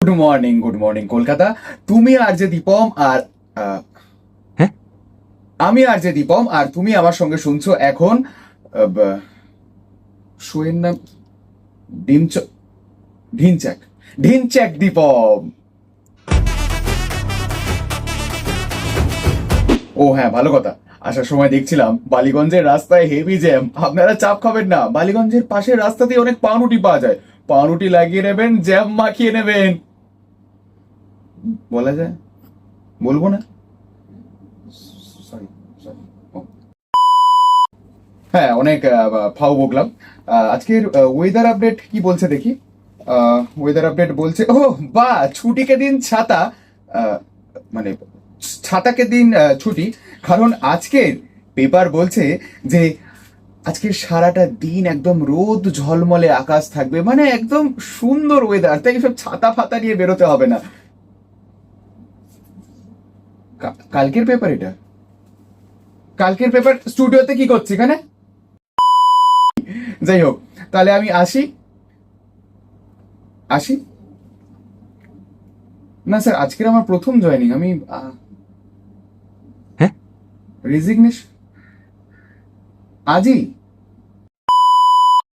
Good morning Kolkata. তুমি আর যে দীপম আর হ্যাঁ? আমি আর যে দীপম আর তুমি আমার সঙ্গে শুনছো এখন শোয়ের নাম ডিমচ ঢিনচ্যাক ঢিনচ্যাক দীপম। ও হ্যাঁ, ভালো কথা। আসার সময় দেখছিলাম বালিগঞ্জের রাস্তায় হেভি জ্যাম। আপনারা চাপ খাবেন না, বালিগঞ্জের পাশের রাস্তাতেই অনেক পাউরুটি পাওয়া যায়। পাউরুটি লাগিয়ে নেবেন, জ্যাম মাখিয়ে নেবেন। বলা যায়? বলবো না? Sorry sorry. হ্যাঁ, অনেক ফাও বকলাম। আজকের ওয়েদার আপডেট কি বলছে দেখি। ওয়েদার আপডেট বলছে, ও বা ছুটিকে দিন ছাতা। আহ, মানে ছাতাকে দিন ছুটি। কারণ আজকের পেপার বলছে যে আজকের সারাটা দিন একদম রোদ ঝলমলে আকাশ থাকবে, মানে একদম সুন্দর ওয়েদার, তাই সব ছাতা ফাতা নিয়ে বেরোতে হবে না। কালকের পেপার এটা? কালকের পেপার স্টুডিওতে কি করছে এখানে? যাই হোক, তাহলে আমি আসি আসি। না স্যার, আজকের আমার প্রথম জয়েনিং। আমি হ্যাঁ? রেজিগনেশন আজই।